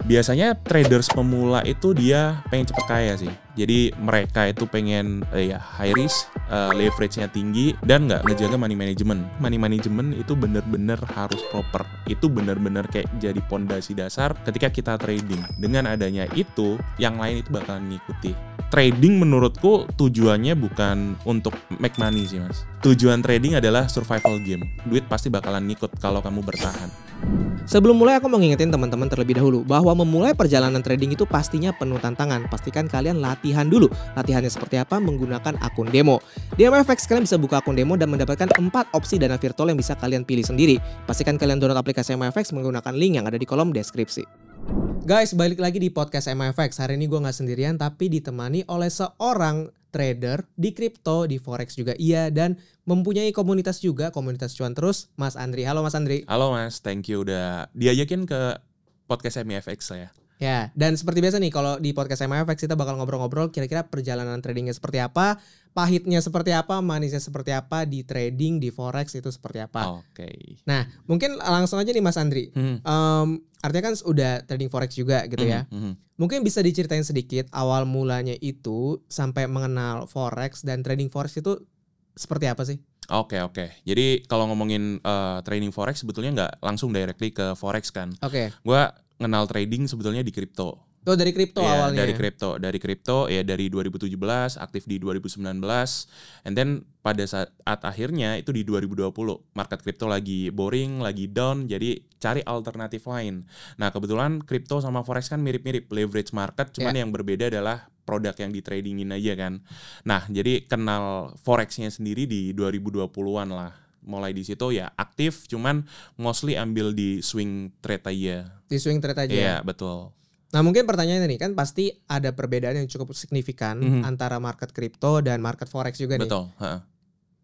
Biasanya traders pemula itu dia pengen cepet kaya sih. Jadi mereka itu pengen high risk, leverage-nya tinggi, dan nggak ngejaga money management. Money management itu bener-bener harus proper. Itu bener-bener kayak jadi pondasi dasar ketika kita trading. Dengan adanya itu, yang lain itu bakalan ngikuti. Trading menurutku tujuannya bukan untuk make money sih mas. Tujuan trading adalah survival game. Duit pasti bakalan ngikut kalau kamu bertahan. Sebelum mulai aku mau ngingetin teman-teman terlebih dahulu bahwa memulai perjalanan trading itu pastinya penuh tantangan. Pastikan kalian latihan dulu. Latihannya seperti apa? Menggunakan akun demo. Di MFX kalian bisa buka akun demo dan mendapatkan 4 opsi dana virtual yang bisa kalian pilih sendiri. Pastikan kalian download aplikasi MFX menggunakan link yang ada di kolom deskripsi. Guys, balik lagi di podcast MFX. Hari ini gue gak sendirian tapi ditemani oleh seorang trader di kripto, di forex juga iya, dan mempunyai komunitas juga, komunitas cuan terus, Mas Andri. Halo Mas Andri. Halo mas, thank you udah diajakin ke podcast MFX saya. Ya, dan seperti biasa nih kalau di podcast MFX kita bakal ngobrol-ngobrol kira-kira perjalanan tradingnya seperti apa, pahitnya seperti apa, manisnya seperti apa, di trading, di forex itu seperti apa. Oke. Nah, mungkin langsung aja nih Mas Andri. Artinya kan udah trading forex juga gitu ya. Mungkin bisa diceritain sedikit awal mulanya itu sampai mengenal forex dan trading forex itu seperti apa sih? Oke. Jadi kalau ngomongin trading forex sebetulnya nggak langsung directly ke forex kan. Oke. Gua kenal trading sebetulnya di kripto. Oh, dari kripto awalnya. Dari kripto ya dari 2017, aktif di 2019, and then pada saat akhirnya itu di 2020 market kripto lagi boring, lagi down, jadi cari alternatif lain. Nah, kebetulan kripto sama forex kan mirip-mirip, leverage market, cuman yang berbeda adalah produk yang di tradingin aja kan. Nah, jadi kenal forexnya sendiri di 2020-an lah. Mulai di situ ya aktif, cuman mostly ambil di swing trade aja. Di swing trade aja. Iya, betul. Nah, mungkin pertanyaannya nih, kan pasti ada perbedaan yang cukup signifikan antara market kripto dan market forex juga nih. Betul.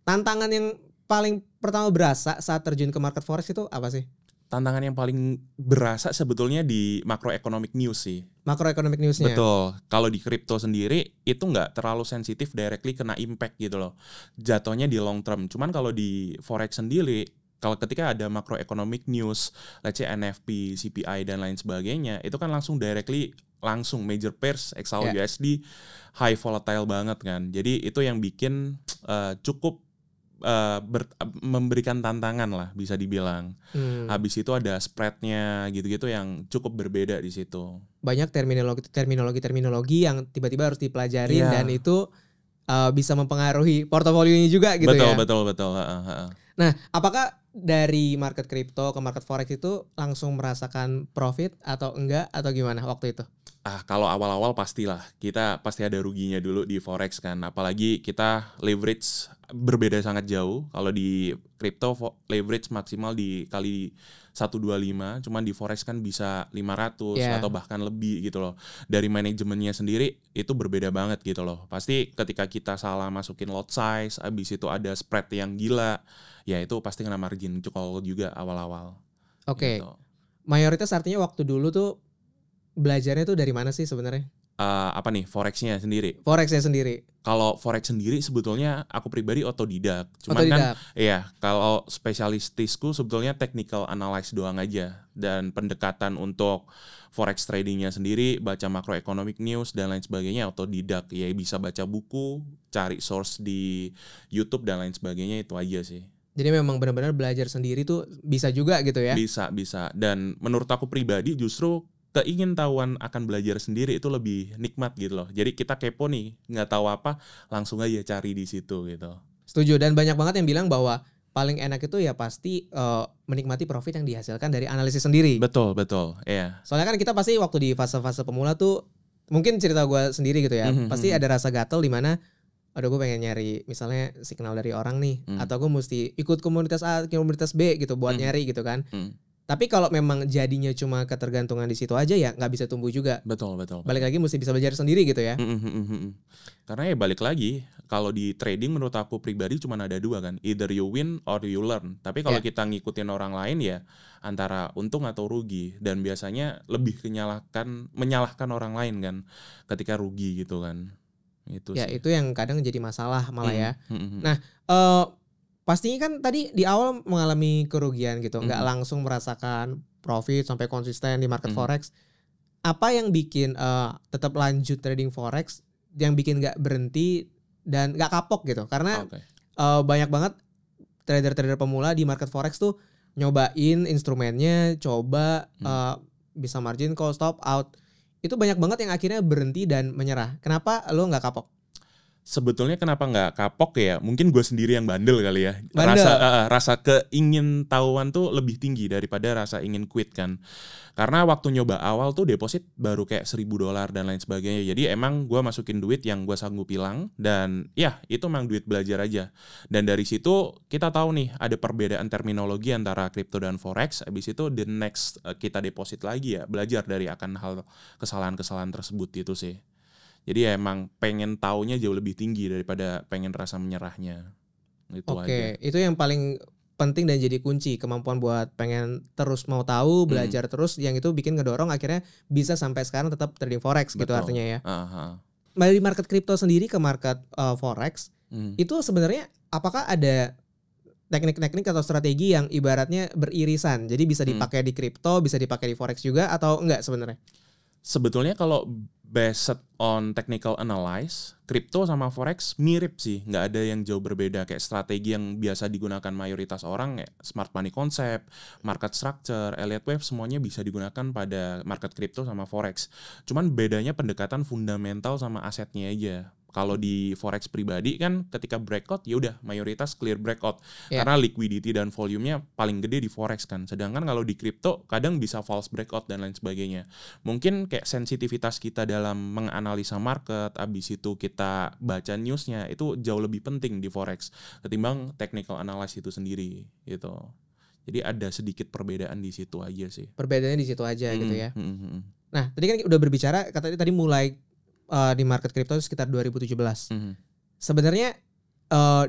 Tantangan yang paling pertama berasa saat terjun ke market forex itu apa sih? Tantangan yang paling berasa sebetulnya di macroeconomic news sih. Macroeconomic newsnya. Betul. Kalau di kripto sendiri itu nggak terlalu sensitif directly kena impact gitu loh. Jatuhnya di long term. Cuman kalau di forex sendiri, kalau ketika ada macroeconomic news, let's say NFP, CPI dan lain sebagainya, itu kan langsung major pairs XAU USD high volatile banget kan. Jadi itu yang bikin cukup memberikan tantangan lah bisa dibilang. Habis itu ada spreadnya gitu-gitu yang cukup berbeda di situ. Banyak terminologi yang tiba-tiba harus dipelajarin dan itu bisa mempengaruhi portofolionya juga gitu ya. Betul. Nah, apakah dari market kripto ke market forex itu langsung merasakan profit atau enggak atau gimana waktu itu? Kalau awal-awal pastilah kita pasti ada ruginya dulu di forex kan, apalagi kita leverage berbeda sangat jauh. Kalau di crypto leverage maksimal dikali 125, cuman di forex kan bisa 500 atau bahkan lebih gitu loh. Dari manajemennya sendiri itu berbeda banget gitu loh. Pasti ketika kita salah masukin lot size, abis itu ada spread yang gila, ya itu pasti kena margin call juga awal-awal. Oke. Gitu. Mayoritas artinya waktu dulu tuh belajarnya tuh dari mana sih sebenarnya? Forexnya sendiri. Forexnya sendiri. Kalau forex sendiri sebetulnya aku pribadi otodidak. Cuman kan kalau spesialistisku sebetulnya technical analysis doang aja. Dan pendekatan untuk forex tradingnya sendiri, baca macroeconomic news dan lain sebagainya otodidak. Ya bisa baca buku, cari source di YouTube dan lain sebagainya, itu aja sih. Jadi memang benar-benar belajar sendiri tuh bisa juga gitu ya? Bisa. Dan menurut aku pribadi justru keingintahuan akan belajar sendiri itu lebih nikmat gitu loh. Jadi kita kepo nih, nggak tahu apa, langsung aja cari di situ gitu. Setuju, dan banyak banget yang bilang bahwa paling enak itu ya pasti menikmati profit yang dihasilkan dari analisis sendiri. Betul, iya. Soalnya kan kita pasti waktu di fase-fase pemula tuh, mungkin cerita gue sendiri gitu ya, pasti ada rasa gatel di mana aduh gue pengen nyari misalnya signal dari orang nih, atau gue mesti ikut komunitas A, komunitas B gitu buat nyari gitu kan. Tapi kalau memang jadinya cuma ketergantungan di situ aja ya nggak bisa tumbuh juga. Betul. Balik lagi mesti bisa belajar sendiri gitu ya. Karena ya balik lagi, kalau di trading menurut aku pribadi cuma ada dua kan, either you win or you learn. Tapi kalau kita ngikutin orang lain ya antara untung atau rugi, dan biasanya lebih menyalahkan orang lain kan ketika rugi gitu kan. Itu ya sih. Itu yang kadang jadi masalah malah ya. Nah, pastinya kan tadi di awal mengalami kerugian gitu, nggak langsung merasakan profit sampai konsisten di market forex. Apa yang bikin tetap lanjut trading forex, yang bikin nggak berhenti dan nggak kapok gitu? Karena banyak banget trader-trader pemula di market forex tuh nyobain instrumennya, coba bisa margin call, stop out. Itu banyak banget yang akhirnya berhenti dan menyerah. Kenapa lo nggak kapok? Sebetulnya kenapa nggak kapok ya? Mungkin gue sendiri yang bandel kali ya. Bandel. Rasa keingin tahuan tuh lebih tinggi daripada rasa ingin quit kan. Karena waktu nyoba awal tuh deposit baru kayak $1.000 dan lain sebagainya. Jadi emang gue masukin duit yang gue sanggup hilang. Dan ya itu emang duit belajar aja. Dan dari situ kita tahu nih ada perbedaan terminologi antara crypto dan forex. Abis itu the next kita deposit lagi ya. Belajar dari akan hal kesalahan-kesalahan tersebut itu sih. Jadi ya emang pengen taunya jauh lebih tinggi daripada pengen rasa menyerahnya. Itu aja. Oke, itu yang paling penting dan jadi kunci, kemampuan buat pengen terus mau tahu, belajar terus, yang itu bikin ngedorong akhirnya bisa sampai sekarang tetap trading forex. Betul. Gitu artinya ya. Dari market crypto sendiri ke market forex, itu sebenarnya apakah ada teknik-teknik atau strategi yang ibaratnya beririsan, jadi bisa dipakai di crypto, bisa dipakai di forex juga, atau enggak sebenarnya? Sebetulnya kalau based on technical analysis, crypto sama forex mirip sih, nggak ada yang jauh berbeda. Kayak strategi yang biasa digunakan mayoritas orang, kayak smart money concept, market structure, Elliott wave, semuanya bisa digunakan pada market crypto sama forex. Cuman bedanya pendekatan fundamental sama asetnya aja. Kalau di forex pribadi kan ketika breakout ya udah mayoritas clear breakout karena liquidity dan volumenya paling gede di forex kan. Sedangkan kalau di crypto kadang bisa false breakout dan lain sebagainya. Mungkin kayak sensitivitas kita dalam menganalisa market, abis itu kita baca newsnya itu jauh lebih penting di forex ketimbang technical analysis itu sendiri gitu. Jadi ada sedikit perbedaan di situ aja sih. Perbedaannya di situ aja gitu ya. Nah tadi kan udah berbicara, katanya tadi mulai di market crypto sekitar 2017. Sebenarnya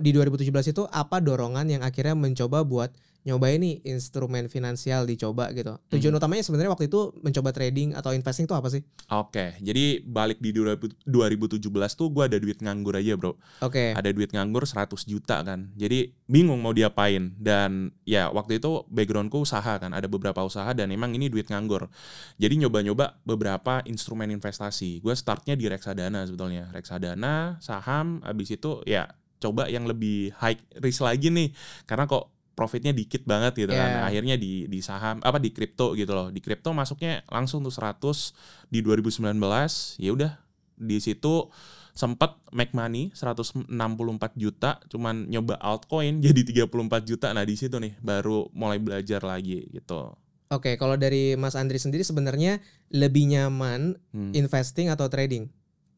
di 2017 itu apa dorongan yang akhirnya mencoba buat nyobain nih instrumen finansial dicoba gitu? Tujuan utamanya sebenarnya waktu itu mencoba trading atau investing itu apa sih? Oke, jadi balik di 2017 tuh gue ada duit nganggur aja bro. Ada duit nganggur 100 juta kan. Jadi bingung mau diapain. Dan ya waktu itu backgroundku usaha kan. Ada beberapa usaha dan emang ini duit nganggur. Jadi nyoba-nyoba beberapa instrumen investasi. Gue startnya di reksadana sebetulnya. Reksadana, saham, abis itu ya coba yang lebih high risk lagi nih. Karena kok profitnya dikit banget gitu kan. Akhirnya di saham di kripto gitu loh. Di kripto masuknya langsung tuh 100 di 2019. Ya udah di situ sempat make money 164 juta, cuman nyoba altcoin jadi 34 juta. Nah, di situ nih baru mulai belajar lagi gitu. Oke, kalau dari Mas Andri sendiri sebenarnya lebih nyaman investing atau trading?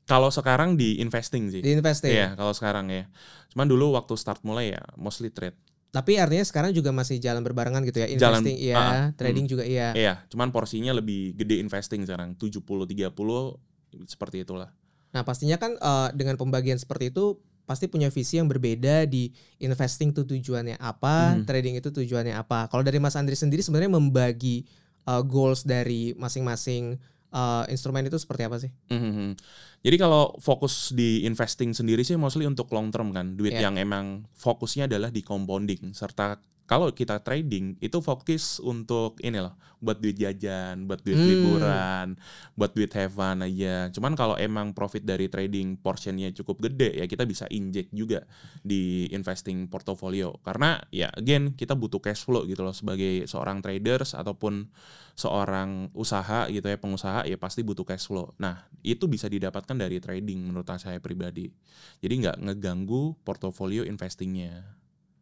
Kalau sekarang di investing sih. Di investing. Iya, kalau sekarang ya. Cuman dulu waktu start mulai ya mostly trade. Tapi artinya sekarang juga masih jalan berbarengan gitu ya. Investing trading juga iya. Iya, cuman porsinya lebih gede investing sekarang, 70-30 seperti itulah. Nah, pastinya kan dengan pembagian seperti itu pasti punya visi yang berbeda. Di investing itu tujuannya apa, trading itu tujuannya apa. Kalau dari Mas Andri sendiri sebenarnya membagi goals dari masing-masing instrumen itu seperti apa sih? Jadi kalau fokus di investing sendiri sih mostly untuk long term kan, duit yang emang fokusnya adalah di compounding. Serta kalau kita trading itu fokus untuk ini loh, buat duit jajan, buat duit liburan, buat duit have fun aja. Cuman kalau emang profit dari trading portionnya cukup gede ya kita bisa inject juga di investing portfolio. Karena ya again kita butuh cash flow gitu loh sebagai seorang traders ataupun seorang usaha gitu ya, pengusaha ya pasti butuh cash flow. Nah itu bisa didapatkan dari trading menurut saya pribadi. Jadi nggak ngeganggu portofolio investingnya.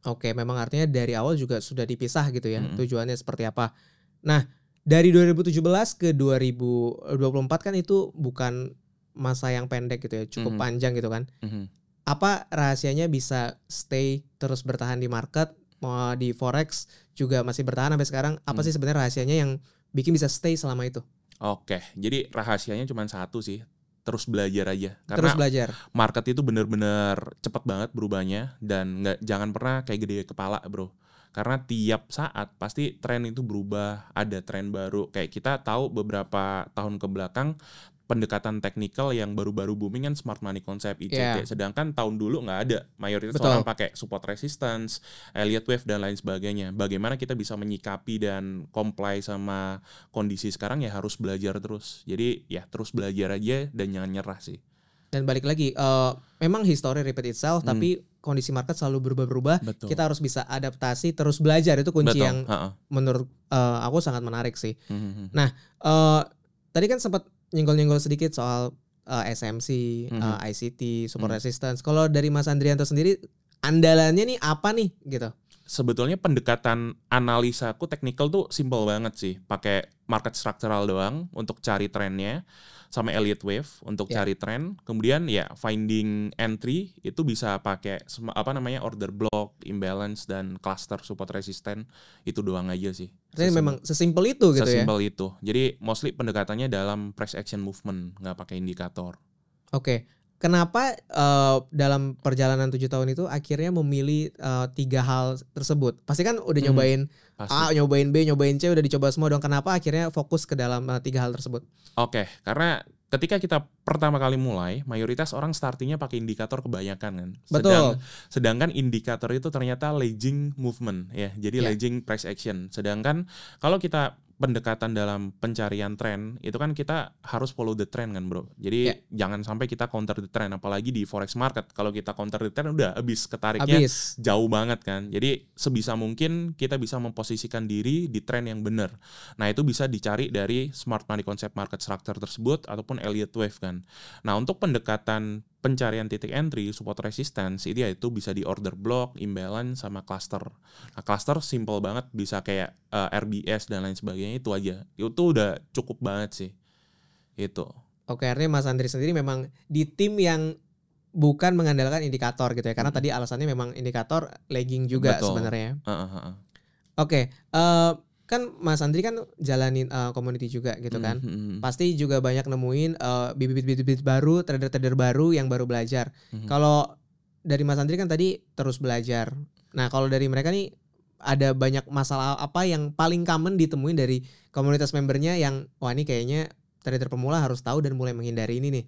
Oke, memang artinya dari awal juga sudah dipisah gitu ya, tujuannya seperti apa. Nah, dari 2017 ke 2024 kan itu bukan masa yang pendek gitu ya, cukup panjang gitu kan. Apa rahasianya bisa stay terus bertahan di market, mau di forex juga masih bertahan sampai sekarang? Apa sih sebenarnya rahasianya yang bikin bisa stay selama itu? Oke, jadi rahasianya cuma satu sih. Terus belajar aja. Karena terus belajar. Market itu bener-bener cepet banget berubahnya dan jangan pernah kayak gede kepala bro. Karena tiap saat pasti tren itu berubah, ada tren baru. Kayak kita tahu beberapa tahun ke belakang pendekatan teknikal yang baru-baru booming kan smart money concept ICT. Yeah. Sedangkan tahun dulu nggak ada. Mayoritas Betul. orang pakai support resistance, Elliott wave dan lain sebagainya. Bagaimana kita bisa menyikapi dan comply sama kondisi sekarang ya harus belajar terus. Jadi ya terus belajar aja dan jangan nyerah sih. Dan balik lagi, memang history repeat itself, tapi kondisi market selalu berubah-ubah. Betul. Kita harus bisa adaptasi, terus belajar. Itu kunci Betul. yang menurut aku sangat menarik sih. Mhm. Nah, tadi kan sempat nyenggol-nyenggol sedikit soal SMC, ICT, support resistance. Kalau dari Mas Andrianto sendiri, andalannya nih apa nih gitu? Sebetulnya pendekatan analisaku technical tuh simple banget sih. Pakai market structural doang untuk cari trennya, sama Elliott wave untuk cari tren. Kemudian ya finding entry itu bisa pakai order block, imbalance dan cluster support resistant. Itu doang aja sih. Jadi memang sesimpel itu gitu ya. Sesimpel itu. Jadi mostly pendekatannya dalam price action movement, nggak pakai indikator. Oke. Kenapa dalam perjalanan 7 tahun itu akhirnya memilih 3 hal tersebut? Pasti kan udah nyobain A, nyobain B, nyobain C, udah dicoba semua dong. Kenapa akhirnya fokus ke dalam 3 hal tersebut? Oke, karena ketika kita pertama kali mulai, mayoritas orang startingnya pakai indikator kebanyakan kan. Betul. Sedangkan indikator itu ternyata lagging movement ya. Jadi lagging price action. Sedangkan kalau kita pendekatan dalam pencarian tren itu kan kita harus follow the trend kan bro. Jadi jangan sampai kita counter the trend, apalagi di forex market. Kalau kita counter the trend udah habis, ketariknya jauh banget kan. Jadi sebisa mungkin kita bisa memposisikan diri di tren yang benar. Nah itu bisa dicari dari smart money concept market structure tersebut ataupun Elliott wave kan. Nah untuk pendekatan pencarian titik entry, support resistance itu bisa di order block, imbalance sama cluster. Nah, cluster simple banget, bisa kayak RBS dan lain sebagainya, itu aja. Itu udah cukup banget sih. Itu. Oke, artinya Mas Andri sendiri memang di tim yang bukan mengandalkan indikator gitu ya. Karena tadi alasannya memang indikator lagging juga sebenarnya. Oke, kan Mas Andri kan jalanin community juga gitu kan. Pasti juga banyak nemuin bibit-bibit baru, trader-trader baru yang baru belajar. Kalau dari Mas Andri kan tadi terus belajar. Nah kalau dari mereka nih ada banyak masalah apa yang paling common ditemuin dari komunitas membernya yang wah ini kayaknya trader pemula harus tahu dan mulai menghindari ini nih.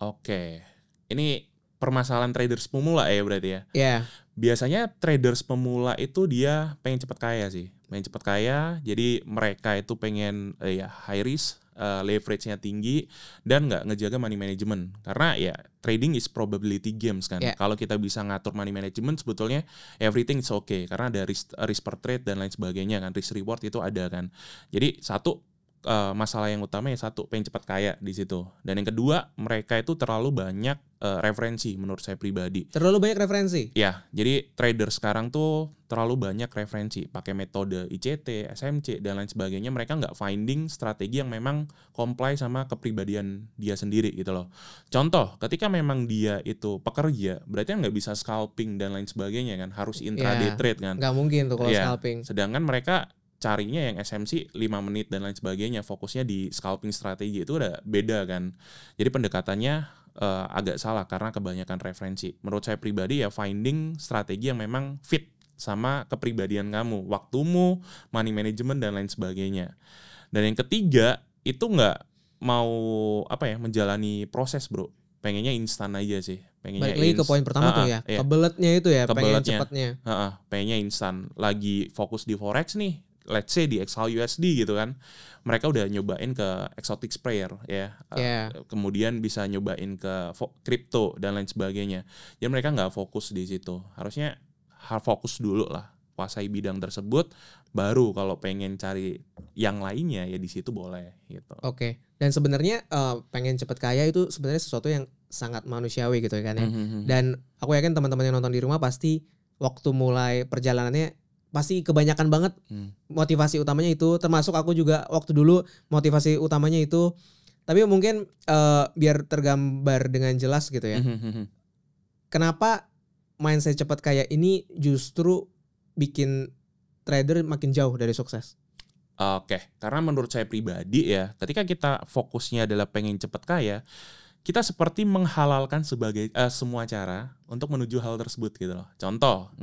Oke, ini permasalahan traders pemula ya berarti ya? Iya. Biasanya traders pemula itu dia pengen cepat kaya sih. Pengen cepat kaya, jadi mereka itu pengen high risk, leverage-nya tinggi, dan nggak ngejaga money management. Karena ya trading is probability games kan. Kalau kita bisa ngatur money management sebetulnya everything is okay. Karena ada risk per trade dan lain sebagainya kan. Risk reward itu ada kan. Jadi masalah yang utama pengen cepat kaya di situ. Dan yang kedua, mereka itu terlalu banyak referensi menurut saya pribadi. Terlalu banyak referensi? Ya, jadi trader sekarang tuh terlalu banyak referensi. Pakai metode ICT, SMC, dan lain sebagainya. Mereka nggak finding strategi yang memang comply sama kepribadian dia sendiri gitu loh. Contoh, ketika memang dia itu pekerja, berarti kan nggak bisa scalping dan lain sebagainya kan. Harus intraday trade kan. Nggak mungkin tuh kalau scalping. Sedangkan mereka carinya yang SMC 5 menit dan lain sebagainya, fokusnya di scalping strategi, itu udah beda kan. Jadi pendekatannya agak salah karena kebanyakan referensi. Menurut saya pribadi ya finding strategi yang memang fit sama kepribadian kamu, waktumu, money management dan lain sebagainya. Dan yang ketiga itu nggak mau menjalani proses bro. Pengennya instan aja sih. Pengennya balik lagi ke poin pertama tuh ya, kebeletnya itu ya, pengen cepatnya. Pengennya instan. Lagi fokus di forex nih, let's say di XAUUSD gitu kan, mereka udah nyobain ke exotic sprayer ya, kemudian bisa nyobain ke crypto dan lain sebagainya. Jadi mereka nggak fokus di situ. Harusnya fokus dulu lah, kuasai bidang tersebut, baru kalau pengen cari yang lainnya ya di situ boleh gitu. Oke. Dan sebenarnya pengen cepet kaya itu sebenarnya sesuatu yang sangat manusiawi gitu kan ya. Dan aku yakin teman-teman yang nonton di rumah pasti waktu mulai perjalanannya pasti kebanyakan banget motivasi utamanya itu, termasuk aku juga waktu dulu motivasi utamanya itu. Tapi mungkin biar tergambar dengan jelas gitu ya. Kenapa mindset cepat kaya ini justru bikin trader makin jauh dari sukses? Oke, karena menurut saya pribadi ya, ketika kita fokusnya adalah pengen cepat kaya, kita seperti menghalalkan sebagai semua cara untuk menuju hal tersebut gitu loh. Contoh,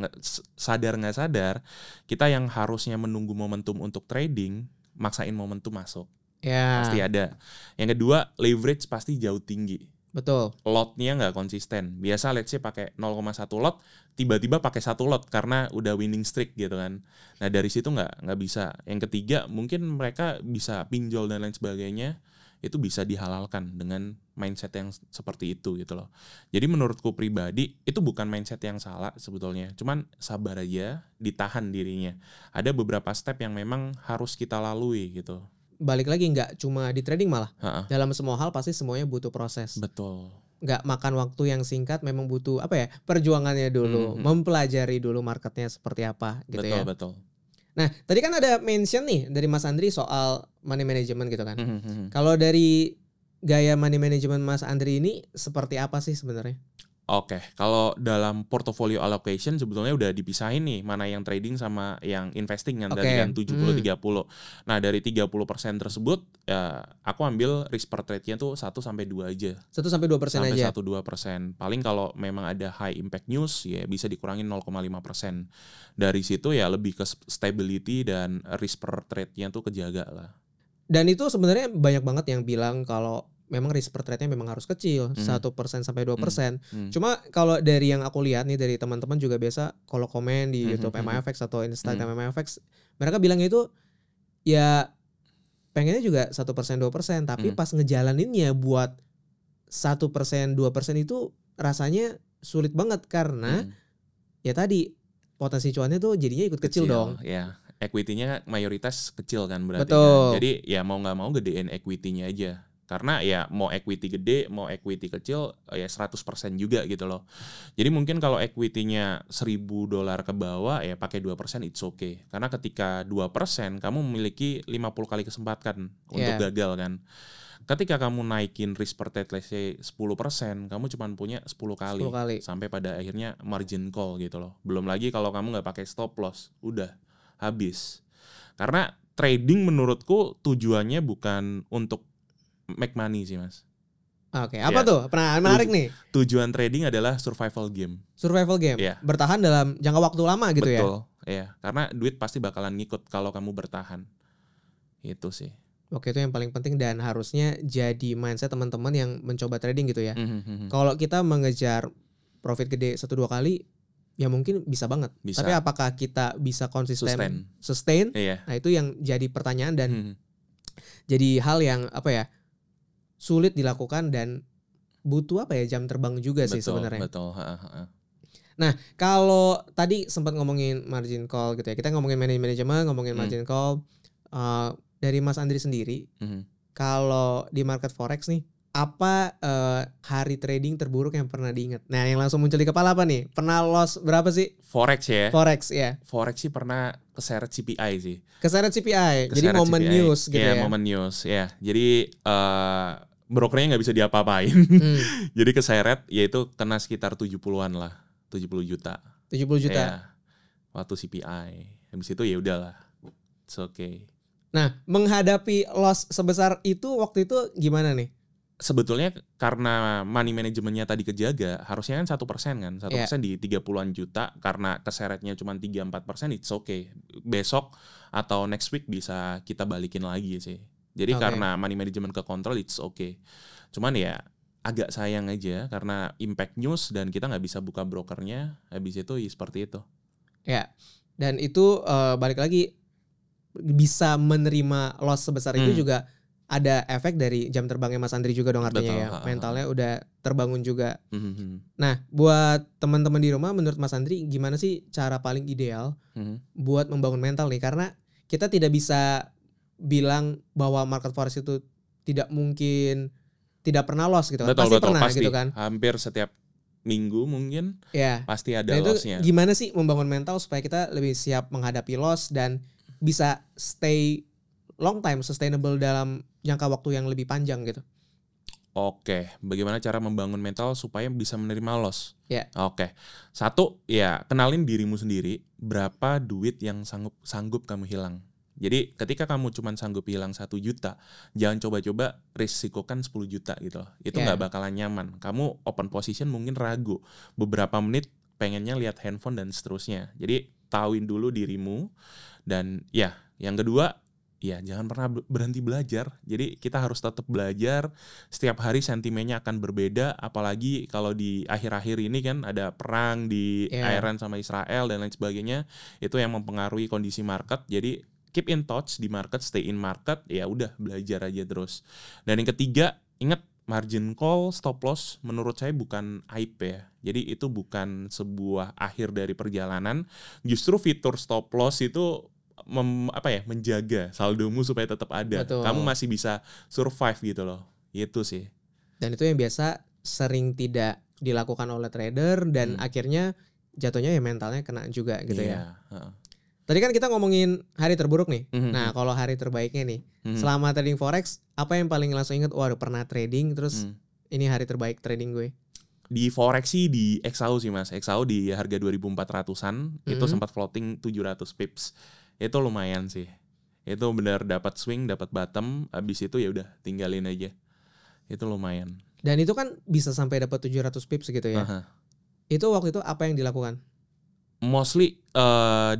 sadar nggak sadar, kita yang harusnya menunggu momentum untuk trading, maksain momentum masuk. Ya, Pasti ada. Yang kedua, leverage pasti jauh tinggi. betul. Lotnya nggak konsisten. Biasa let's say pakai 0,1 lot, tiba-tiba pakai 1 lot karena udah winning streak gitu kan. Nah dari situ nggak bisa. Yang ketiga mungkin mereka bisa pinjol dan lain sebagainya, itu bisa dihalalkan dengan mindset yang seperti itu gitu loh. Jadi menurutku pribadi itu bukan mindset yang salah sebetulnya. Cuman sabar aja, ditahan dirinya. Ada beberapa step yang memang harus kita lalui gitu. Balik lagi nggak cuma di trading malah. Ha-ha. Dalam semua hal pasti semuanya butuh proses. Betul. Nggak makan waktu yang singkat, memang butuh apa ya, perjuangannya dulu, mempelajari dulu marketnya seperti apa gitu Betul, ya. betul. Nah tadi kan ada mention nih dari Mas Andri soal money management gitu kan. Kalau dari gaya money management Mas Andri ini seperti apa sih sebenarnya? Oke, kalau dalam portfolio allocation sebetulnya udah dipisahin nih mana yang trading sama yang investing kan tadi kan 70-30. Nah, dari 30% tersebut ya aku ambil risk per trade-nya tuh 1-2 aja. 1-2% Sampai aja. 1-2%. Paling kalau memang ada high impact news ya bisa dikurangin 0,5%. Dari situ ya lebih ke stability dan risk per trade-nya tuh kejaga lah. Dan itu sebenarnya banyak banget yang bilang kalau memang risk per trade-nya memang harus kecil, 1% sampai 2%. Cuma kalau dari yang aku lihat nih dari teman-teman juga biasa kalau komen di YouTube MAFX atau Instagram MAFX, mereka bilangnya itu ya pengennya juga 1% 2%, tapi pas ngejalaninnya buat 1% 2% itu rasanya sulit banget karena ya tadi potensi cuannya tuh jadinya ikut kecil dong. Ya, equity-nya mayoritas kecil kan berarti Betul. kan. Jadi ya mau nggak mau gedein equity-nya aja. Karena ya mau equity gede, mau equity kecil ya 100% juga gitu loh. Jadi mungkin kalau equity-nya $1.000 ke bawah ya pakai 2% it's okay. Karena ketika 2% kamu memiliki 50 kali kesempatan untuk gagal kan. Ketika kamu naikin risk per trade let's say 10%, kamu cuma punya 10 kali. Sampai pada akhirnya margin call gitu loh. Belum lagi kalau kamu nggak pakai stop loss, udah habis. Karena trading menurutku tujuannya bukan untuk make money sih mas. Oke, apa tuh? Pernah menarik nih. Tujuan trading adalah survival game. Survival game. Bertahan dalam jangka waktu lama gitu. Betul, ya. Karena duit pasti bakalan ngikut kalau kamu bertahan. Itu sih. Oke, itu yang paling penting dan harusnya jadi mindset teman-teman yang mencoba trading gitu ya. Kalau kita mengejar profit gede 1-2 kali, ya mungkin bisa banget. Bisa. Tapi apakah kita bisa konsisten sustain? Nah itu yang jadi pertanyaan dan jadi hal yang apa ya, sulit dilakukan dan butuh apa ya, jam terbang juga sih sebenarnya. Betul. Nah kalau tadi sempat ngomongin margin call gitu ya, kita ngomongin manajemen, ngomongin margin call. Dari Mas Andri sendiri, kalau di market forex nih, apa hari trading terburuk yang pernah diingat? Nah yang langsung muncul di kepala apa nih? Pernah loss berapa sih? Forex ya? Forex ya. Forex sih pernah keseret CPI sih. Keseret CPI, jadi momen news gitu ya? Iya, momen news ya. Jadi brokernya nggak bisa diapa-apain. Jadi keseret, yaitu kena sekitar 70-an lah, 70 juta. 70 juta. Ya, waktu CPI. Habis itu ya udahlah, it's okay. Nah, menghadapi loss sebesar itu waktu itu gimana nih? Sebetulnya karena money manajemennya tadi kejaga, harusnya kan 1% kan, 1% di 30-an juta, karena keseretnya cuma 3-4%, it's okay. Besok atau next week bisa kita balikin lagi sih. Jadi karena money management ke kontrol, it's okay. Cuman ya agak sayang aja karena impact news dan kita nggak bisa buka brokernya, habis itu ya seperti itu. Ya, dan itu balik lagi bisa menerima loss sebesar itu juga ada efek dari jam terbangnya Mas Andri juga dong artinya. Betul, ya. Mentalnya udah terbangun juga. Nah, buat teman-teman di rumah, menurut Mas Andri gimana sih cara paling ideal buat membangun mental nih? Karena kita tidak bisa bilang bahwa market forex itu tidak mungkin tidak pernah loss gitu kan. Pasti pernah gitu kan. Hampir setiap minggu mungkin pasti ada lossnya. Gimana sih membangun mental supaya kita lebih siap menghadapi loss dan bisa stay long time, sustainable dalam jangka waktu yang lebih panjang gitu. Oke, bagaimana cara membangun mental supaya bisa menerima loss? Ya. Oke, satu ya kenalin dirimu sendiri, berapa duit yang sanggup kamu hilang. Jadi ketika kamu cuma sanggup hilang 1 juta, jangan coba-coba risikokan 10 juta gitu. Itu nggak bakalan nyaman. Kamu open position mungkin ragu, beberapa menit pengennya lihat handphone dan seterusnya. Jadi tahuin dulu dirimu. Dan ya, yang kedua, ya jangan pernah berhenti belajar. Jadi kita harus tetap belajar. Setiap hari sentimennya akan berbeda. Apalagi kalau di akhir-akhir ini kan ada perang di Iran sama Israel dan lain sebagainya. Itu yang mempengaruhi kondisi market. Jadi keep in touch di market, stay in market. Ya udah belajar aja terus. Dan yang ketiga, ingat margin call, stop loss menurut saya bukan aib ya. Jadi itu bukan sebuah akhir dari perjalanan. Justru fitur stop loss itu menjaga saldomu supaya tetap ada. Betul. Kamu masih bisa survive gitu loh. Itu sih. Dan itu yang biasa sering tidak dilakukan oleh trader dan akhirnya jatuhnya ya mentalnya kena juga gitu ya. Tadi kan kita ngomongin hari terburuk nih. Nah, kalau hari terbaiknya nih, selama trading forex, apa yang paling langsung inget? Waduh, pernah trading terus ini hari terbaik trading gue. Di forex sih di XAU sih Mas. XAU di harga 2.400-an itu sempat floating 700 pips. Itu lumayan sih. Itu benar dapat swing, dapat bottom, habis itu ya udah tinggalin aja. Itu lumayan. Dan itu kan bisa sampai dapat 700 pips gitu ya. Itu waktu itu apa yang dilakukan? Mostly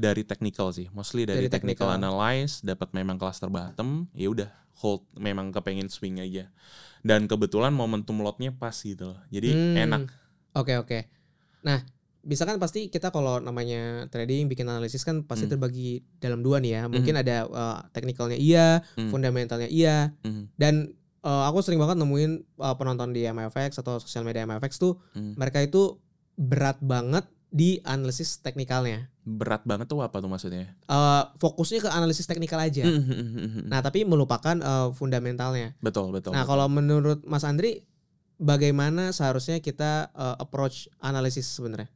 dari technical sih. Mostly dari technical analyze, dapat memang cluster bottom, ya udah hold, memang kepengen swing aja. Dan kebetulan momentum lotnya pas gitu. Jadi enak. Oke. Nah, bisa kan pasti kita kalau namanya trading bikin analisis kan pasti terbagi dalam dua nih ya. Mungkin ada technicalnya iya, fundamentalnya iya. Dan aku sering banget nemuin penonton di MFX atau sosial media MFX tuh mereka itu berat banget di analisis teknikalnya. Berat banget tuh apa tuh maksudnya? Fokusnya ke analisis teknikal aja. Nah, tapi melupakan fundamentalnya. Betul. Nah, kalau menurut Mas Andri, bagaimana seharusnya kita approach analisis sebenarnya?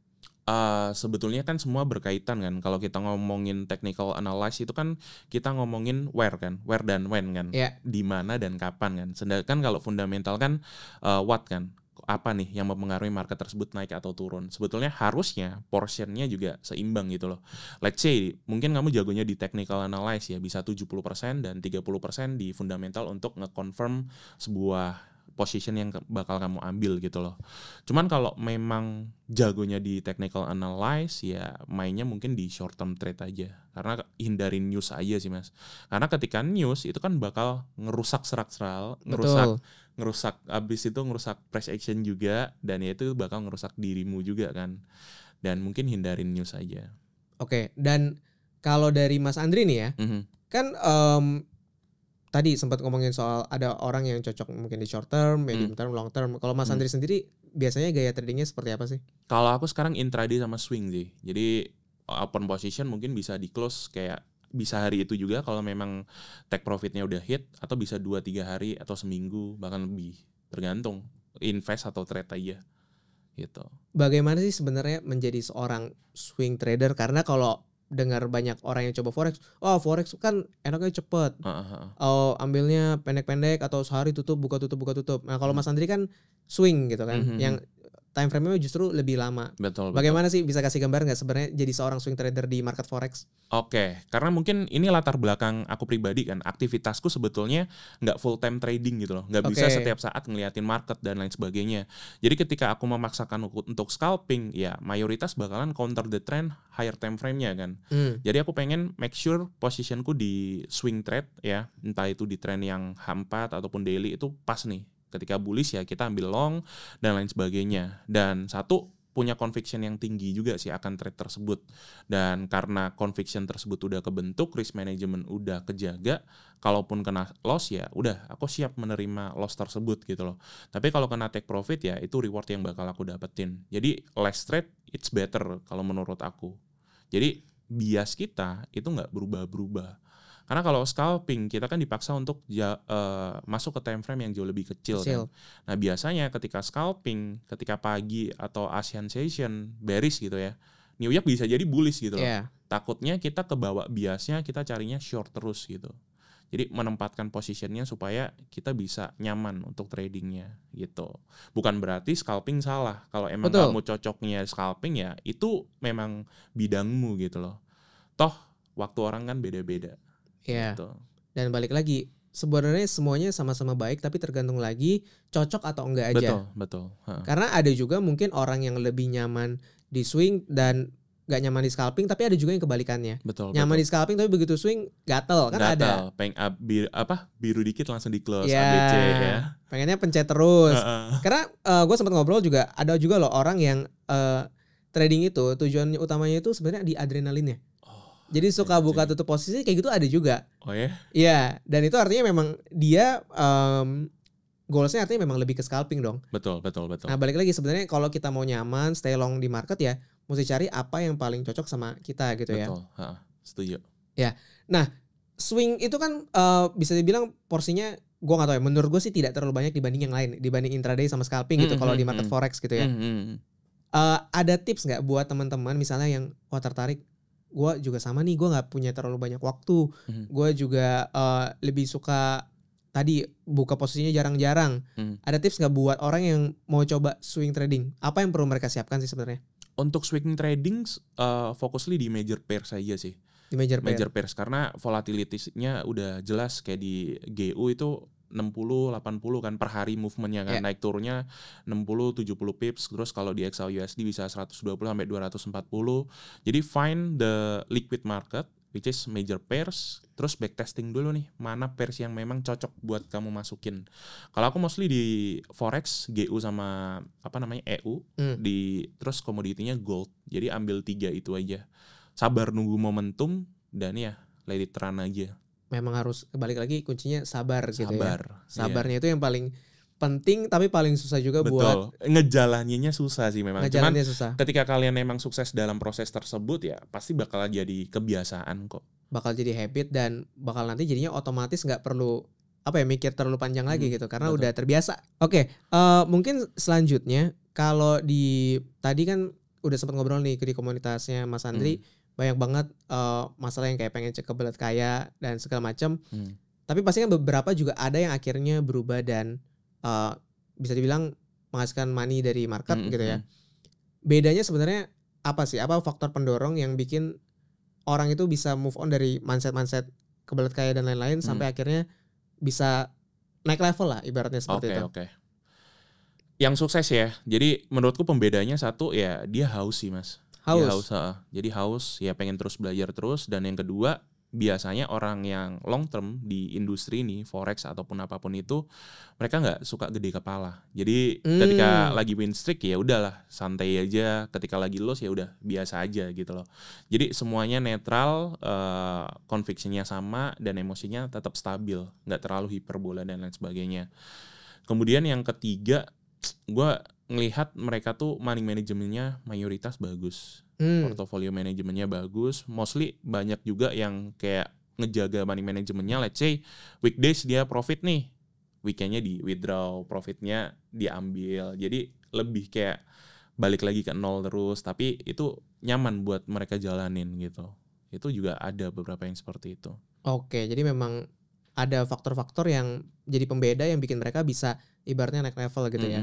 Sebetulnya kan semua berkaitan kan. Kalau kita ngomongin technical analysis itu kan kita ngomongin where kan, where dan when kan, di mana dan kapan kan. Sedangkan kalau fundamental kan what kan, apa nih yang mempengaruhi market tersebut naik atau turun. Sebetulnya harusnya portionnya juga seimbang gitu loh. Let's say mungkin kamu jagonya di technical analysis ya bisa 70% dan 30% di fundamental untuk nge-confirm sebuah position yang bakal kamu ambil gitu loh. Cuman kalau memang jagonya di technical analysis ya mainnya mungkin di short term trade aja. Karena hindarin news aja sih Mas. Karena ketika news itu kan bakal ngerusak serak-seral, ngerusak abis itu ngerusak price action juga, dan ya itu bakal ngerusak dirimu juga kan. Dan mungkin hindarin news aja. Oke, dan kalau dari Mas Andri nih ya, kan tadi sempat ngomongin soal ada orang yang cocok mungkin di short term, medium term, long term. Kalau Mas Andri sendiri biasanya gaya tradingnya seperti apa sih? Kalau aku sekarang intraday sama swing sih. Jadi open position mungkin bisa di close kayak bisa hari itu juga kalau memang take profitnya udah hit, atau bisa 2-3 hari atau seminggu bahkan lebih, tergantung invest atau trade aja gitu. Bagaimana sih sebenarnya menjadi seorang swing trader? Karena kalau dengar banyak orang yang coba forex, forex kan enaknya cepet, ambilnya pendek-pendek atau sehari tutup buka tutup. Nah kalau Mas Andri kan swing gitu kan, yang time frame-nya justru lebih lama. Betul. Bagaimana sih, bisa kasih gambar nggak sebenarnya jadi seorang swing trader di market forex? Oke, karena mungkin ini latar belakang aku pribadi kan, aktivitasku sebetulnya nggak full time trading gitu loh, nggak bisa setiap saat ngeliatin market dan lain sebagainya. Jadi ketika aku memaksakan untuk scalping, ya mayoritas bakalan counter the trend higher time frame-nya kan. Jadi aku pengen make sure positionku di swing trade ya, entah itu di trend yang H4 ataupun daily itu pas nih. Ketika bullish ya kita ambil long dan lain sebagainya. Dan satu, punya conviction yang tinggi juga sih akan trade tersebut. Dan karena conviction tersebut udah kebentuk, risk management udah kejaga, kalaupun kena loss ya udah aku siap menerima loss tersebut gitu loh. Tapi kalau kena take profit ya itu reward yang bakal aku dapetin. Jadi less trade it's better kalau menurut aku. Jadi bias kita itu nggak berubah-berubah. Karena kalau scalping kita kan dipaksa untuk masuk ke time frame yang jauh lebih kecil. Kan. Nah biasanya ketika scalping, ketika pagi atau Asian session bearish gitu ya, New York bisa jadi bullish gitu loh. Takutnya kita kebawa biasnya, kita carinya short terus gitu. Jadi menempatkan positionnya supaya kita bisa nyaman untuk tradingnya gitu. Bukan berarti scalping salah. Kalau emang kamu cocoknya scalping ya itu memang bidangmu gitu loh. Toh waktu orang kan beda-beda. Iya. Gitu. Dan balik lagi, sebenarnya semuanya sama-sama baik, tapi tergantung lagi cocok atau enggak aja. Betul. Karena ada juga mungkin orang yang lebih nyaman di swing dan nggak nyaman di scalping, tapi ada juga yang kebalikannya. Betul. Nyaman di scalping tapi begitu swing gatel kan ada. Biru dikit langsung di close Ya, ABC ya. pengennya pencet terus. Heeh. Karena gue sempat ngobrol juga, ada juga loh orang yang trading itu tujuan utamanya itu sebenarnya di adrenalinnya. Jadi suka buka tutup posisi kayak gitu ada juga. Oh ya? Iya, dan itu artinya memang dia goalsnya artinya memang lebih ke scalping dong. Betul. Nah balik lagi sebenarnya kalau kita mau nyaman, stay long di market ya, mesti cari apa yang paling cocok sama kita gitu ya. Betul, setuju. Ya, nah swing itu kan bisa dibilang porsinya gue nggak tahu ya. Menurut gue sih tidak terlalu banyak dibanding yang lain, dibanding intraday sama scalping gitu kalau di market forex gitu ya. Ada tips nggak buat teman-teman misalnya yang tertarik? Gue juga sama nih, gue nggak punya terlalu banyak waktu. Gue juga lebih suka tadi buka posisinya jarang-jarang. Ada tips nggak buat orang yang mau coba swing trading? Apa yang perlu mereka siapkan sih sebenarnya? Untuk swing trading fokusnya di major pairs saja sih. Di major pairs karena volatility-nya udah jelas kayak di GU itu 60-80 kan per hari movementnya kan, naik turunnya 60-70 pips, terus kalau di XAUUSD bisa 120 sampai 240. Jadi find the liquid market which is major pairs, terus backtesting dulu nih mana pairs yang memang cocok buat kamu masukin. Kalau aku mostly di forex GU sama EU, di terus komoditinya gold. Jadi ambil 3 itu aja. Sabar nunggu momentum dan ya let it run aja. Memang harus balik lagi kuncinya sabar gitu ya. Sabarnya iya. itu yang paling penting tapi paling susah juga. Betul. Buat ngejalaninnya susah sih memang. Cuman susah. Ketika kalian memang sukses dalam proses tersebut ya pasti bakal jadi kebiasaan kok. Bakal jadi habit dan bakal nanti jadinya otomatis nggak perlu mikir terlalu panjang lagi gitu karena betul. udah terbiasa. Oke, mungkin selanjutnya kalau di tadi kan udah sempat ngobrol nih di komunitasnya Mas Andri. Banyak banget masalah yang kayak pengen cek kebelet kaya dan segala macam. Tapi pasti kan beberapa juga ada yang akhirnya berubah dan bisa dibilang menghasilkan money dari market gitu ya. Bedanya sebenarnya apa sih? Apa faktor pendorong yang bikin orang itu bisa move on dari mindset kebelet kaya dan lain-lain sampai akhirnya bisa naik level lah ibaratnya seperti itu. Oke. Yang sukses ya. Jadi menurutku pembedanya satu ya dia haus sih Mas. Jadi haus ya pengen terus belajar terus. Dan yang kedua biasanya orang yang long term di industri ini forex ataupun apapun itu mereka nggak suka gede kepala. Jadi ketika lagi win streak ya udahlah santai aja. Ketika lagi loss ya udah biasa aja gitu loh. Jadi semuanya netral, convictionnya sama dan emosinya tetap stabil, nggak terlalu hiperbola dan lain sebagainya. Kemudian yang ketiga gue ngelihat mereka tuh money manajemennya mayoritas bagus, portfolio manajemennya bagus, mostly banyak juga yang kayak ngejaga money manajemennya. Let's say weekdays dia profit nih, weekendnya di withdraw, profitnya diambil, jadi lebih kayak balik lagi ke nol terus, tapi itu nyaman buat mereka jalanin gitu. Itu juga ada beberapa yang seperti itu. Oke, jadi memang ada faktor-faktor yang jadi pembeda yang bikin mereka bisa ibaratnya naik level gitu ya.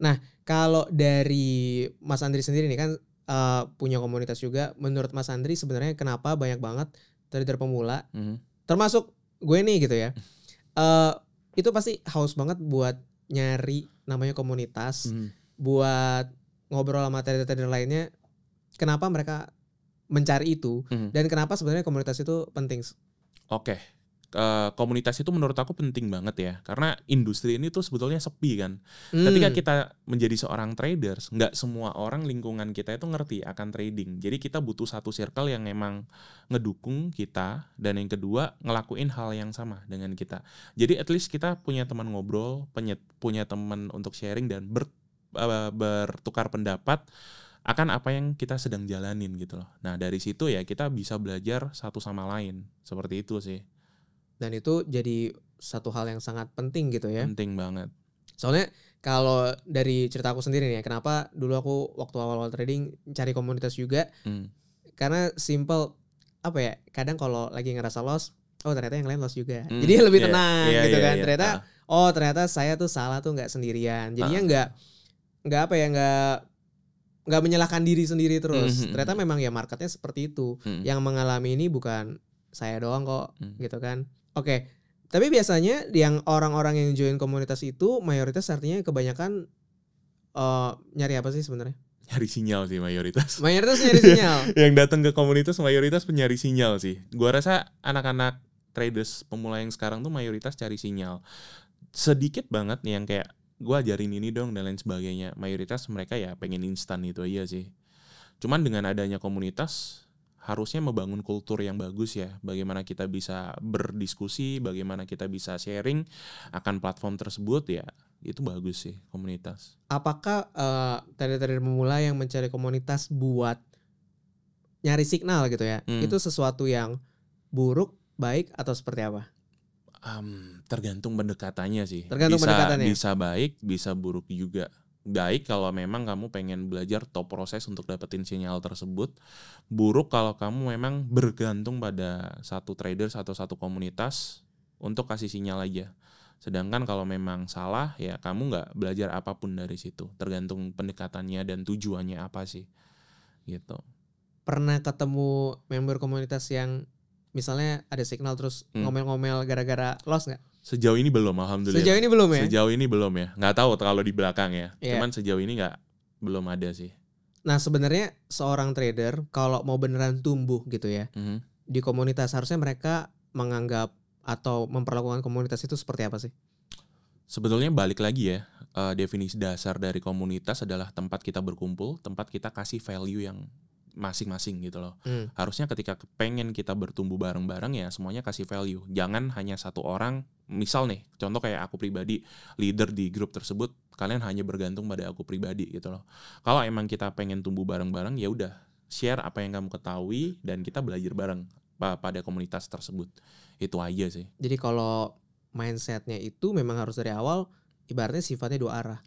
Nah, kalau dari Mas Andri sendiri nih kan punya komunitas juga. Menurut Mas Andri sebenarnya kenapa banyak banget trader pemula, termasuk gue nih gitu ya, itu pasti haus banget buat nyari namanya komunitas, buat ngobrol sama trader-trader lainnya. Kenapa mereka mencari itu dan kenapa sebenarnya komunitas itu penting? Oke. Komunitas itu menurut aku penting banget ya, karena industri ini tuh sebetulnya sepi kan. Ketika kita menjadi seorang traders, nggak semua orang lingkungan kita itu ngerti akan trading. Jadi kita butuh satu circle yang emang ngedukung kita, dan yang kedua ngelakuin hal yang sama dengan kita. Jadi at least kita punya teman ngobrol, punya teman untuk sharing dan bertukar pendapat akan apa yang kita sedang jalanin gitu loh. Nah dari situ ya kita bisa belajar satu sama lain, seperti itu sih. Dan itu jadi satu hal yang sangat penting gitu ya. Penting banget. Soalnya kalau dari cerita aku sendiri nih ya, kenapa dulu aku waktu awal-awal trading cari komunitas juga. Karena simple, kadang kalau lagi ngerasa loss, ternyata yang lain loss juga. Jadi lebih tenang gitu kan. Ternyata saya tuh salah tuh nggak sendirian. Jadinya nggak menyalahkan diri sendiri terus. Ternyata memang ya marketnya seperti itu. Yang mengalami ini bukan saya doang kok gitu kan. Oke, tapi biasanya yang orang-orang yang join komunitas itu mayoritas artinya kebanyakan nyari apa sih sebenarnya? Nyari sinyal sih mayoritas. Mayoritas nyari sinyal. Yang datang ke komunitas mayoritas penyari sinyal sih. Gua rasa anak-anak traders pemula yang sekarang tuh mayoritas cari sinyal. Sedikit banget nih yang kayak gua ajarin ini dong dan lain sebagainya. Mayoritas mereka ya pengen instan itu aja sih. Cuman dengan adanya komunitas harusnya membangun kultur yang bagus ya. Bagaimana kita bisa berdiskusi, bagaimana kita bisa sharing akan platform tersebut ya. Itu bagus sih komunitas. Apakah trader-trader pemula yang mencari komunitas buat nyari signal gitu ya, itu sesuatu yang buruk, baik atau seperti apa? Tergantung pendekatannya sih. Tergantung pendekatannya. Bisa baik, bisa buruk juga. Baik kalau memang kamu pengen belajar top proses untuk dapetin sinyal tersebut. Buruk kalau kamu memang bergantung pada satu trader atau satu komunitas untuk kasih sinyal aja. Sedangkan kalau memang salah ya kamu nggak belajar apapun dari situ. Tergantung pendekatannya dan tujuannya apa sih gitu. Pernah ketemu member komunitas yang misalnya ada signal terus ngomel-ngomel gara-gara loss nggak? Sejauh ini belum, alhamdulillah. Sejauh ini belum ya? Sejauh ini belum ya. Nggak tahu kalau di belakang ya. Cuman sejauh ini belum ada sih. Nah sebenarnya seorang trader kalau mau beneran tumbuh gitu ya, di komunitas harusnya mereka menganggap atau memperlakukan komunitas itu seperti apa sih? Sebetulnya balik lagi ya, definisi dasar dari komunitas adalah tempat kita berkumpul, tempat kita kasih value yang masing-masing gitu loh. Harusnya ketika pengen kita bertumbuh bareng-bareng ya semuanya kasih value. Jangan hanya satu orang, misal nih, contoh kayak aku pribadi, leader di grup tersebut, kalian hanya bergantung pada aku pribadi gitu loh. Kalau emang kita pengen tumbuh bareng-bareng ya udah, share apa yang kamu ketahui dan kita belajar bareng pada komunitas tersebut. Itu aja sih. Jadi kalau mindsetnya itu memang harus dari awal ibaratnya sifatnya dua arah.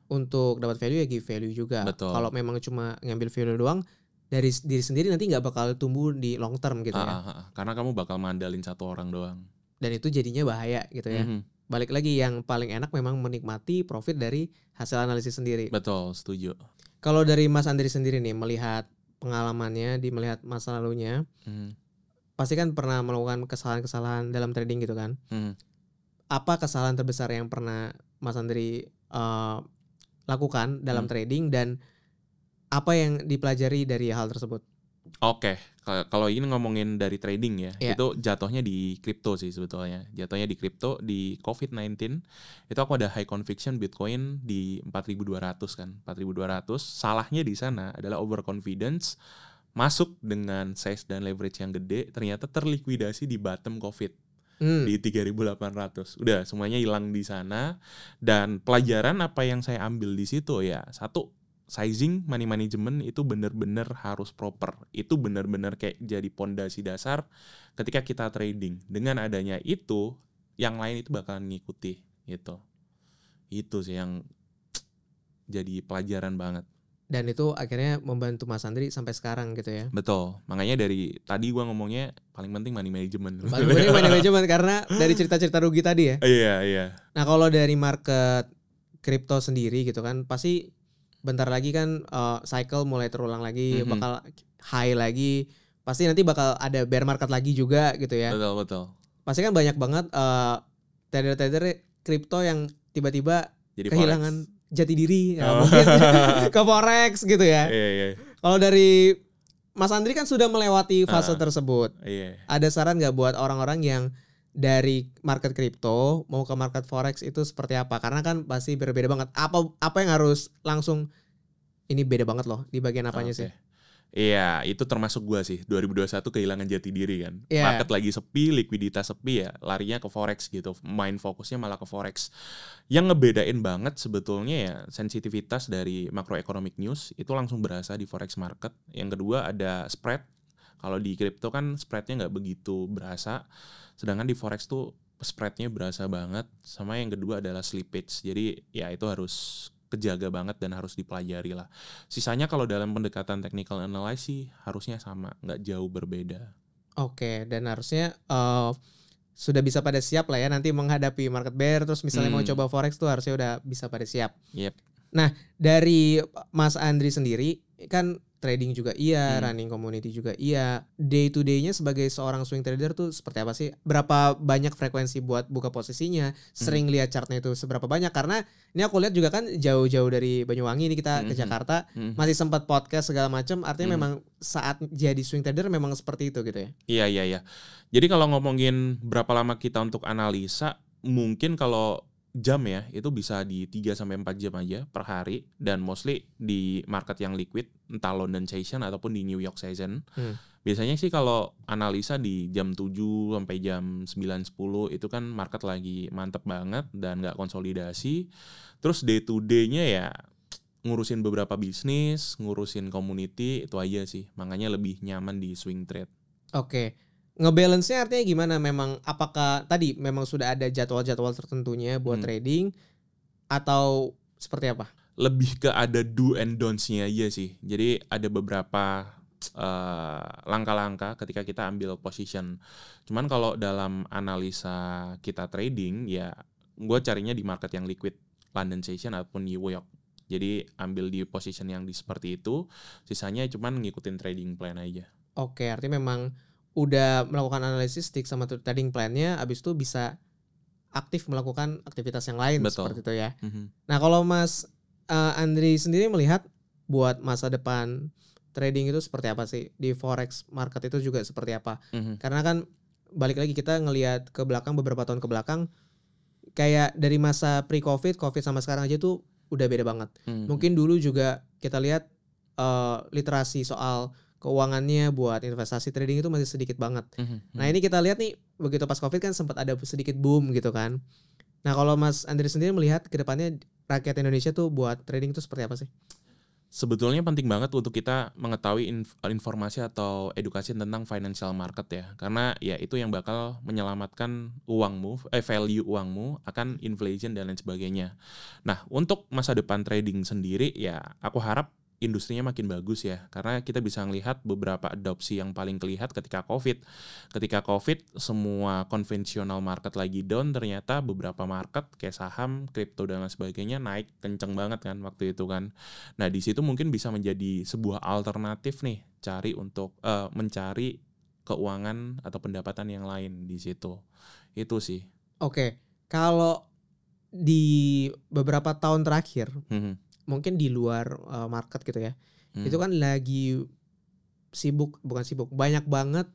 Untuk dapat value ya give value juga. Betul. Kalau memang cuma ngambil value doang dari diri sendiri nanti nggak bakal tumbuh di long term gitu ya. Karena kamu bakal mandalin satu orang doang. Dan itu jadinya bahaya gitu ya. Balik lagi yang paling enak memang menikmati profit dari hasil analisis sendiri. Betul, setuju. Kalau dari Mas Andri sendiri nih melihat pengalamannya, melihat masa lalunya, pasti kan pernah melakukan kesalahan-kesalahan dalam trading gitu kan. Apa kesalahan terbesar yang pernah Mas Andri lakukan dalam trading dan apa yang dipelajari dari hal tersebut? Oke, kalau ini ngomongin dari trading ya, itu jatuhnya di kripto sih sebetulnya. Jatuhnya di kripto, di COVID-19, itu aku ada high conviction Bitcoin di 4.200 kan. 4.200, salahnya di sana adalah overconfidence, masuk dengan size dan leverage yang gede, ternyata terlikuidasi di bottom COVID. Di 3.800. Udah semuanya hilang di sana. Dan pelajaran apa yang saya ambil di situ ya, satu, sizing, money management itu benar-benar harus proper. Itu benar-benar kayak jadi pondasi dasar ketika kita trading. Dengan adanya itu, yang lain itu bakalan ngikuti gitu. Itu sih yang jadi pelajaran banget. Dan itu akhirnya membantu Mas Andri sampai sekarang gitu ya. Betul. Makanya dari tadi gua ngomongnya paling penting money management. Paling penting money management karena dari cerita-cerita rugi tadi ya. Iya. Nah, kalau dari market kripto sendiri gitu kan pasti bentar lagi kan cycle mulai terulang lagi, bakal high lagi. Pasti nanti bakal ada bear market lagi juga gitu ya. Betul. Pasti kan banyak banget trader-trader kripto yang tiba-tiba jadi kehilangan forex. Jati diri ya, mungkin ke forex gitu ya. Iya. Kalau dari Mas Andri kan sudah melewati fase tersebut. Iya. Ada saran nggak buat orang-orang yang dari market kripto mau ke market forex itu seperti apa? Karena kan pasti berbeda banget. Apa yang harus langsung ini beda banget loh di bagian apanya sih? Iya, itu termasuk gua sih. 2021 kehilangan jati diri kan. Market lagi sepi, likuiditas sepi ya, larinya ke forex gitu. Main fokusnya malah ke forex. Yang ngebedain banget sebetulnya ya sensitivitas dari macroeconomic news itu langsung berasa di forex market. Yang kedua ada spread. Kalau di kripto kan spreadnya nggak begitu berasa. Sedangkan di forex tuh spreadnya berasa banget. Sama yang kedua adalah slippage. Jadi ya itu harus kejaga banget dan harus dipelajari lah. Sisanya kalau dalam pendekatan technical analysis harusnya sama, nggak jauh berbeda. Oke, dan harusnya sudah bisa pada siap lah ya nanti menghadapi market bear. Terus misalnya mau coba forex tuh harusnya udah bisa pada siap. Yep. Nah dari Mas Andri sendiri kan trading juga iya, running community juga iya. Day to day-nya sebagai seorang swing trader tuh seperti apa sih? Berapa banyak frekuensi buat buka posisinya? Sering lihat chartnya itu seberapa banyak? Karena ini aku lihat juga kan jauh-jauh dari Banyuwangi ini kita ke Jakarta, masih sempat podcast segala macam. Artinya memang saat jadi swing trader memang seperti itu gitu ya? Iya. Jadi kalau ngomongin berapa lama kita untuk analisa, mungkin kalau jam ya, itu bisa di 3-4 jam aja per hari. Dan mostly di market yang liquid, entah London Session ataupun di New York Session. Biasanya sih kalau analisa di jam 7 sampai jam 9-10 itu kan market lagi mantep banget dan gak konsolidasi. Terus day to day-nya ya ngurusin beberapa bisnis, ngurusin community, itu aja sih. Makanya lebih nyaman di swing trade. Oke. Ngebalance-nya artinya gimana? Memang apakah tadi memang sudah ada jadwal-jadwal tertentunya buat trading atau seperti apa? Lebih ke ada do and don'ts-nya aja sih. Jadi ada beberapa langkah-langkah ketika kita ambil position. Cuman kalau dalam analisa kita trading ya gue carinya di market yang liquid, London Session ataupun New York. Jadi ambil di position yang di seperti itu, sisanya cuman ngikutin trading plan aja. Oke, artinya memang udah melakukan analisis stick sama trading plan-nya, abis itu bisa aktif melakukan aktivitas yang lain. Betul. Seperti itu ya. Nah kalau Mas Andri sendiri melihat buat masa depan trading itu seperti apa sih? Di forex market itu juga seperti apa? Karena kan balik lagi kita ngelihat ke belakang beberapa tahun ke belakang, kayak dari masa pre-covid, covid sama sekarang aja tuh udah beda banget. Mungkin dulu juga kita lihat literasi soal keuangannya buat investasi trading itu masih sedikit banget. Nah ini kita lihat nih begitu pas Covid kan sempat ada sedikit boom gitu kan. Nah kalau Mas Andri sendiri melihat ke depannya rakyat Indonesia tuh buat trading itu seperti apa sih? Sebetulnya penting banget untuk kita mengetahui informasi atau edukasi tentang financial market ya. Karena ya itu yang bakal menyelamatkan uangmu, value uangmu akan inflation dan lain sebagainya. Nah untuk masa depan trading sendiri ya aku harap industrinya makin bagus ya, karena kita bisa melihat beberapa adopsi yang paling kelihatan ketika COVID. Ketika COVID, semua konvensional market lagi down, ternyata beberapa market kayak saham, kripto dan lain sebagainya naik kenceng banget kan waktu itu kan. Nah di situ mungkin bisa menjadi sebuah alternatif nih, mencari keuangan atau pendapatan yang lain di situ. Itu sih. Oke, kalau di beberapa tahun terakhir, mungkin di luar market gitu ya, itu kan lagi banyak banget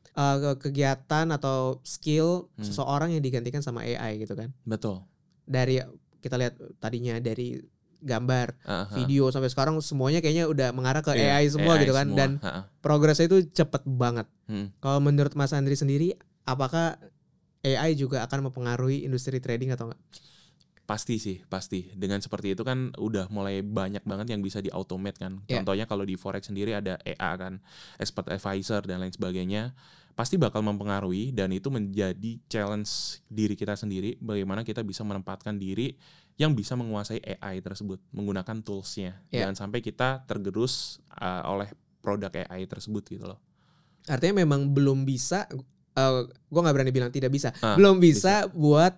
kegiatan atau skill seseorang yang digantikan sama AI gitu kan. Betul. Dari kita lihat tadinya dari gambar, video sampai sekarang semuanya kayaknya udah mengarah ke AI semua gitu kan, semua. Dan progresnya itu cepet banget. Kalau menurut Mas Andri sendiri, apakah AI juga akan mempengaruhi industri trading atau enggak? Pasti. Dengan seperti itu kan udah mulai banyak banget yang bisa di-automate kan. Contohnya kalau di Forex sendiri ada EA kan, Expert Advisor dan lain sebagainya. Pasti bakal mempengaruhi dan itu menjadi challenge diri kita sendiri. Bagaimana kita bisa menempatkan diri yang bisa menguasai AI tersebut, menggunakan tools-nya. Jangan sampai kita tergerus oleh produk AI tersebut gitu loh. Artinya memang belum bisa, gue gak berani bilang tidak bisa. Belum bisa buat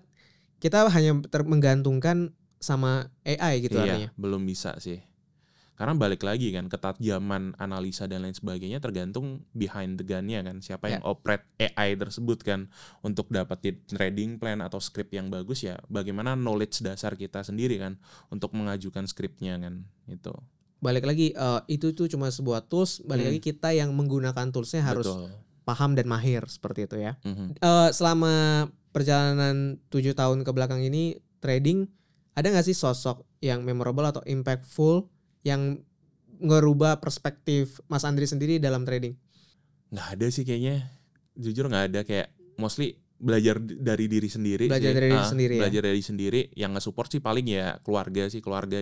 kita hanya menggantungkan sama AI gitu artinya. Belum bisa sih. Karena balik lagi kan, ketajjaman analisa dan lain sebagainya tergantung behind the gun-nya kan. Siapa yang operate AI tersebut kan. Untuk dapetin trading plan atau script yang bagus ya, bagaimana knowledge dasar kita sendiri kan untuk mengajukan scriptnya kan. Itu. Balik lagi, itu tuh cuma sebuah tools. Balik lagi kita yang menggunakan toolsnya harus paham dan mahir seperti itu ya. Selama perjalanan 7 tahun ke belakang ini trading, ada gak sih sosok yang memorable atau impactful yang ngerubah perspektif Mas Andri sendiri dalam trading? Nggak ada sih kayaknya, jujur nggak ada. Kayak mostly belajar dari diri sendiri. Belajar dari sendiri. Yang nge-support sih paling ya keluarga,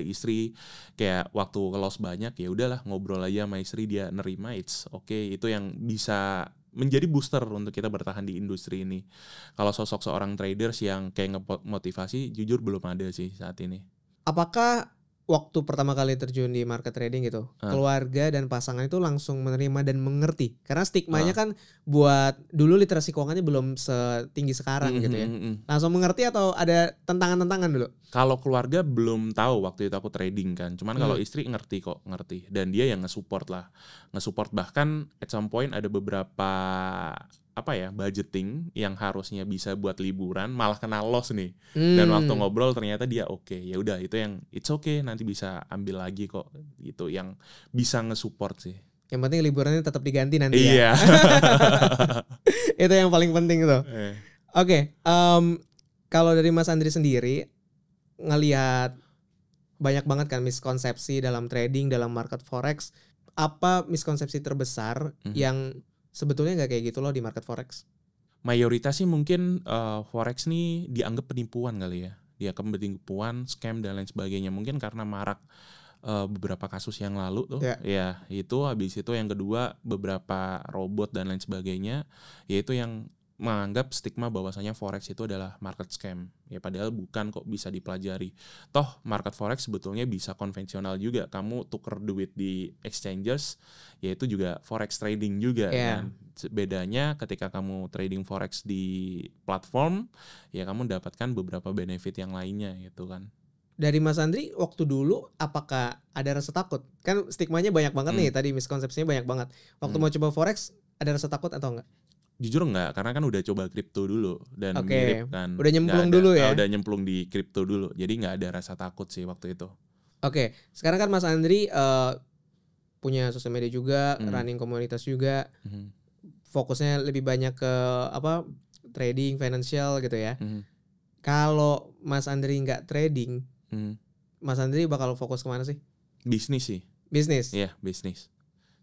istri. Kayak waktu loss banyak ya udahlah ngobrol aja sama istri, dia nerima, it's okay. Itu yang bisa menjadi booster untuk kita bertahan di industri ini. Kalau sosok seorang traders yang kayak ngemotivasi, jujur belum ada sih saat ini. Apakah waktu pertama kali terjun di market trading gitu, keluarga dan pasangan itu langsung menerima dan mengerti. Karena stigmanya kan buat dulu literasi keuangannya belum setinggi sekarang gitu ya. Langsung mengerti atau ada tentangan-tentangan dulu? Kalau keluarga belum tahu waktu itu aku trading kan. Cuman kalau istri ngerti kok, ngerti. Dan dia yang nge-support lah. Nge-support bahkan at some point ada beberapa budgeting yang harusnya bisa buat liburan malah kena loss nih. Dan waktu ngobrol ternyata dia oke. Ya udah itu yang it's okay, nanti bisa ambil lagi kok gitu, yang bisa nge-support sih. Yang penting liburannya tetap diganti nanti ya. Itu yang paling penting tuh. Oke, kalau dari Mas Andri sendiri ngelihat banyak banget kan miskonsepsi dalam trading, dalam market forex. Apa miskonsepsi terbesar yang sebetulnya nggak kayak gitu loh di market forex? Mayoritas sih mungkin forex nih dianggap penipuan kali ya. Dianggap penipuan, scam dan lain sebagainya. Mungkin karena marak beberapa kasus yang lalu tuh. Ya itu habis itu yang kedua beberapa robot dan lain sebagainya. Yaitu yang menganggap stigma bahwasanya forex itu adalah market scam. Ya padahal bukan kok, bisa dipelajari. Toh market forex sebetulnya bisa konvensional juga. Kamu tuker duit di exchanges, yaitu juga forex trading juga kan. Bedanya ketika kamu trading forex di platform, ya kamu dapatkan beberapa benefit yang lainnya gitu kan. Dari Mas Andri waktu dulu apakah ada rasa takut? Kan stigmanya banyak banget nih, tadi miskonsepsinya banyak banget. Waktu mau coba forex ada rasa takut atau enggak? Jujur enggak, karena kan udah coba kripto dulu dan mirip kan. Udah nyemplung dulu ya? Udah nyemplung di kripto dulu, jadi nggak ada rasa takut sih waktu itu. Oke, sekarang kan Mas Andri punya sosial media juga, running komunitas juga, fokusnya lebih banyak ke trading, financial gitu ya. Kalau Mas Andri nggak trading, Mas Andri bakal fokus kemana sih? Bisnis sih. Bisnis? Iya, bisnis.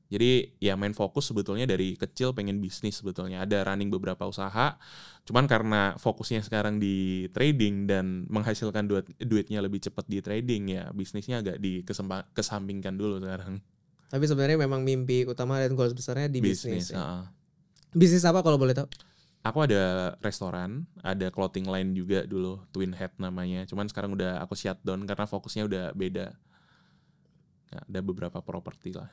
Jadi ya main fokus sebetulnya dari kecil pengen bisnis sebetulnya. Ada running beberapa usaha, cuman karena fokusnya sekarang di trading dan menghasilkan duitnya lebih cepat di trading, ya bisnisnya agak kesampingkan dulu sekarang. Tapi sebenarnya memang mimpi utama dan goals besarnya di bisnis ya? Ya. Bisnis apa kalau boleh tahu? Aku ada restoran, ada clothing line juga dulu, Twin Head namanya. Cuman sekarang udah aku shutdown karena fokusnya udah beda. Nah, ada beberapa properti lah.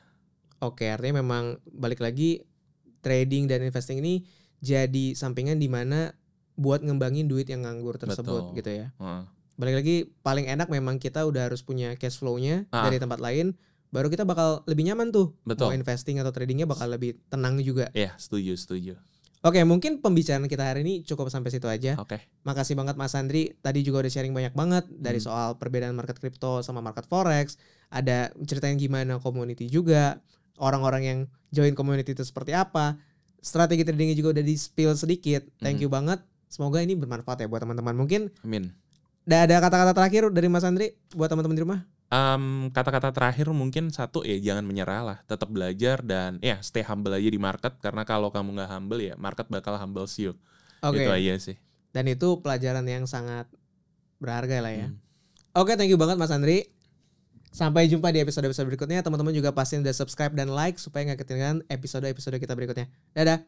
Oke, artinya memang balik lagi trading dan investing ini jadi sampingan di mana buat ngembangin duit yang nganggur tersebut. Betul. Gitu ya. Balik lagi paling enak memang kita udah harus punya cash flow-nya dari tempat lain, baru kita bakal lebih nyaman tuh. Betul. Mau investing atau tradingnya bakal lebih tenang juga. Iya, setuju. Oke, mungkin pembicaraan kita hari ini cukup sampai situ aja. Oke. Makasih banget Mas Andri. Tadi juga udah sharing banyak banget dari soal perbedaan market crypto sama market forex. Ada ceritain gimana community juga. Orang-orang yang join community itu seperti apa. Strategi tradingnya juga udah di-spill sedikit. Thank you banget. Semoga ini bermanfaat ya buat teman-teman. Mungkin amin. Ada kata-kata terakhir dari Mas Andri buat teman-teman di rumah? Kata-kata terakhir mungkin satu ya, jangan menyerah lah. Tetap belajar dan ya stay humble aja di market. Karena kalau kamu gak humble ya market bakal humble you. Itu aja sih. Dan itu pelajaran yang sangat berharga lah ya. Oke, thank you banget Mas Andri. Sampai jumpa di episode-episode berikutnya. Teman-teman juga pasti udah subscribe dan like supaya gak ketinggalan episode-episode kita berikutnya. Dadah.